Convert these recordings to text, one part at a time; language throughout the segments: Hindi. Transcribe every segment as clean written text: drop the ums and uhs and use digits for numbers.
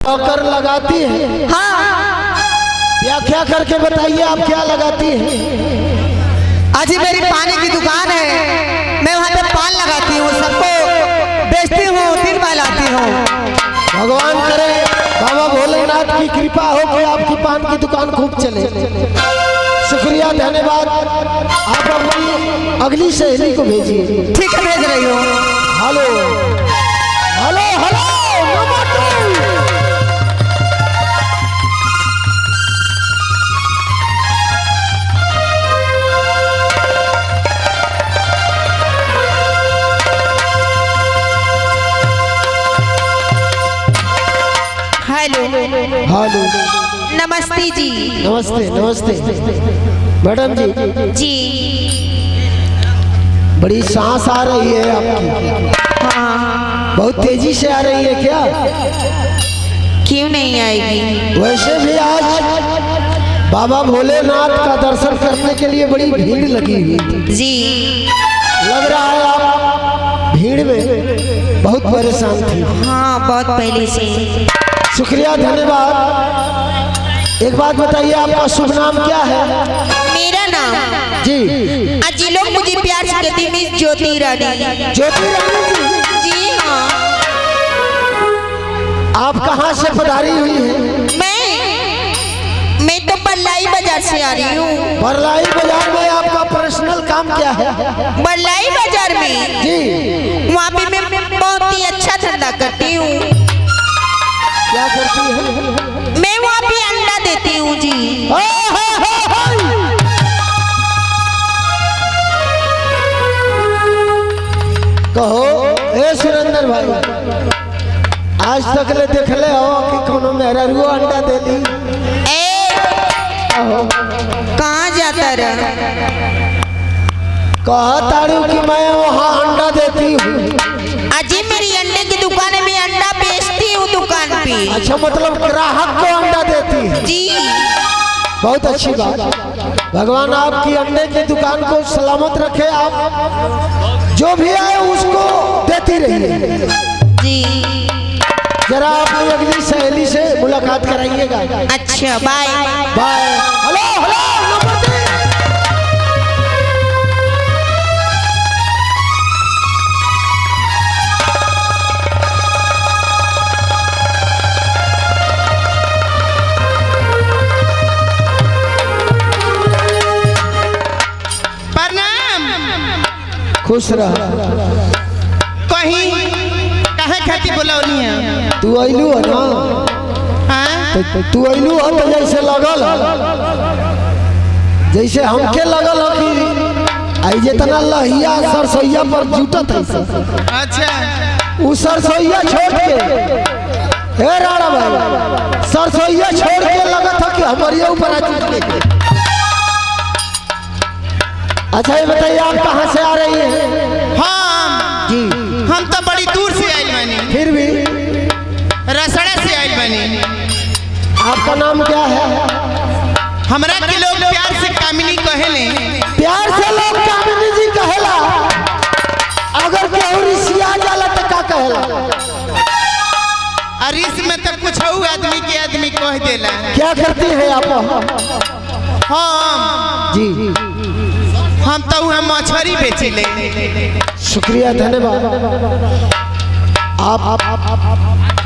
कर लगाती है। हाँ, व्याख्या करके बताइए आप क्या लगाती है। अजी मेरी पानी की दुकान है, मैं वहाँ पे पान लगाती हूँ, सबको बेचती हूँ, दिल बहलाती हूँ। भगवान करे बाबा भोलेनाथ की कृपा हो कि आपकी पान की दुकान खूब चले। शुक्रिया, धन्यवाद। आप अपनी अगली सहेली को भेजिए। ठीक है, भेज रही हूँ। Hello hello hello, hello hello, नमस्ते जी। नमस्ते नमस्ते मैडम जी। जी बड़ी सांस आ रही है आपकी। हाँ, बहुत तेजी से आ रही है क्या? क्यों नहीं आएगी? वैसे भी आज बाबा भोलेनाथ का दर्शन करने के लिए बड़ी भीड़ लगी हुई थी। जी लग रहा है आप भीड़ में बहुत परेशान थी। हाँ, बहुत पहले से। शुक्रिया, धन्यवाद। एक बात बताइए, आपका शुभ नाम क्या है? मेरा नाम जी अजी लोग मुझे प्यार से कहती हैं मिस ज्योति रानी। ज्योति रानी जी। जी हाँ। आप कहाँ से पधारी हुई हैं? मैं तो बल्लाई बाजार से आ रही हूँ। बरलाई बाजार में आपका पर्सनल काम क्या है? बल्लाई बाजार में जी, वहाँ पे मैं बहुत ही अच्छा धंधा करती हूँ। क्या करती है? मैं वहाँ पे अंडा देती हूँ जी। कहो ए सुरेंद्र भाई, आज तक ले देख ले हो कि कोनो मेरा रुआ अंडा दे दी? कहाँ जाता रहा? कहा तारू कि मैं वहाँ अंडा देती हूँ। अजी मेरी अंडे की दुकान है, मैं अंडा बेचती हूँ दुकान पे। अच्छा, मतलब ग्राहक को अंडा देती है। जी बहुत अच्छी बात। भगवान आपकी अंडे की दुकान को सलामत रखे। आप जो भी आए उसको देती रहिए। जी जरा अपनी अगली सहेली से मुलाकात कराइएगा। अच्छा, bye bye. Hello hello, number 3। खुश रह। कहीं कहे खाती बोलौनी है? तू अइलू है ना? हाँ? तू अइलू है तो जैसे लगल जैसे हमके लगल है कि आई जितना लहिया सरसोईया पर जुटत है। अच्छा, उ सरसोईया छोड़ के, हे राणा भाई, सरसोईया छोड़ के लगत है कि हमारे ऊपर आ चुके। अच्छा ये बताइए, आप कहाँ से आ रही हैं? हम तो बड़ी दूर से आइल बनी। फिर भी रसड़ा से आइल बनी। आपका नाम क्या है? हमरा के लोग प्यार से कामिनी कहेले। प्यार से लोग कामिनी जी कहेला। अगर केहू रिसिया जाला तो का कहेला? अरिस में तो कुछ आदमी के आदमी कह देला। क्या करती है आप? हम जी हम तो वहाँ मछली बेचिले। शुक्रिया, धन्यवाद। आप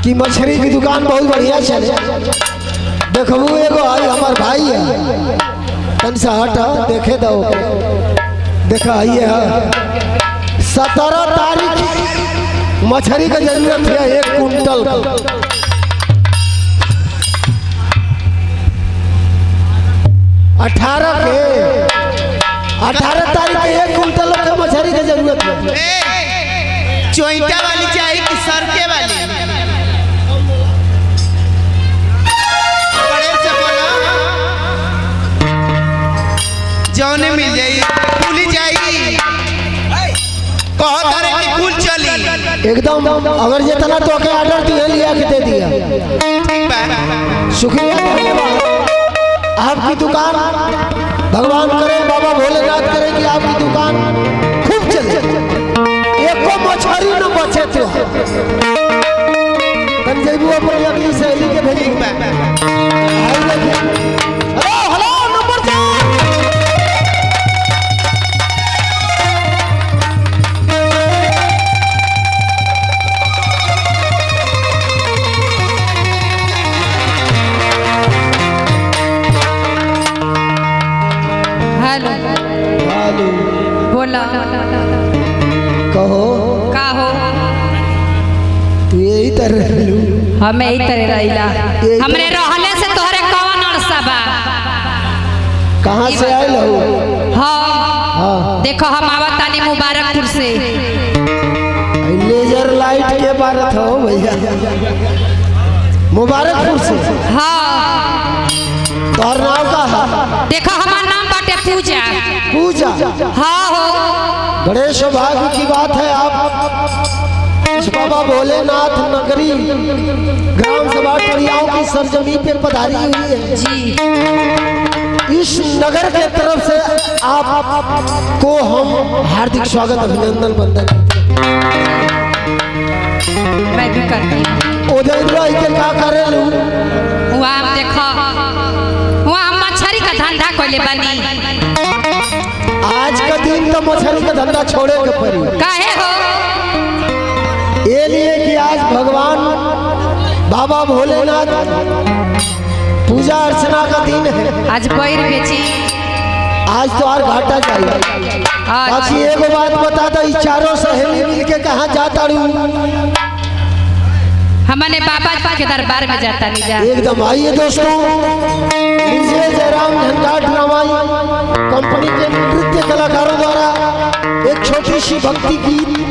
की मछली की दुकान बहुत बढ़िया चले। देखबू एगो आई हमार भाई है, तन से हट देखे दो। देखा ये है 17 तारीख मछली का जरूरत है 1 कुंटल का। 18 तारीख के 1 कुंटल के मछली की जरूरत है। चोइटा वाली चाहिए कि सरके वाली? बड़े से बोलो, जौने मिल जाई कुल जाई। कहो तारे की कुल चली एकदम। अगर जितना तो के ऑर्डर दिया लिया के दे दिया। शुक्रिया, धन्यवाद। आपकी दुकान भगवान करे, बाबा भोलेनाथ करे कि आपकी दुकान खूब चले, एको मछली न बचे। तो जन जेबू अपनी अगली सहेली के भेजी ठीक बा आई देखिए hello hello number 4 hello hello बोला कहो का हो तू यही तरह लू हमें यही तरह रहिला हमरे रहले से तोहरे कौन अरसा बा कहाँ से आयल हो हाँ हाँ देखो हम आवतानी मुबारकपुर से लेजर लाइट के बारत हो भैया मुबारकपुर से हाँ तोहर नाम का है देखो हमार नाम बाटे पूजा पूजा हाँ हो बड़े सौभाग्य की बात है आप इस बाबा भोलेनाथ नगरी ग्राम सभा टड़ियाओं की सरजमी पे पधारी हुई है जी इस नगर के तरफ से आप को हम हार्दिक स्वागत अभिनंदन वंदन मैं भी करती हूँ उदय के का करे लू वहाँ हम देखो वहाँ हम मछली का धंधा कोले बनी आज का दिन तो मछली का धंधा छोड़े के पड़ी काहे हो ये लिए कि आज भगवान बाबा भोलेनाथ पूजा अर्चना का दिन है आज बैर बेची आज तो और घाटा चाहिए बाकी एगो बात बता दो इस चारों सहेली मिल के कहाँ जाता रू हमने बाबा के दरबार में जाता नहीं जा एकदम आइए दोस्तों लीजिए जयराम झंझाट रामाई कंपनी के नृत्य कलाकारों द्वारा एक छोटी सी भक्ति गीत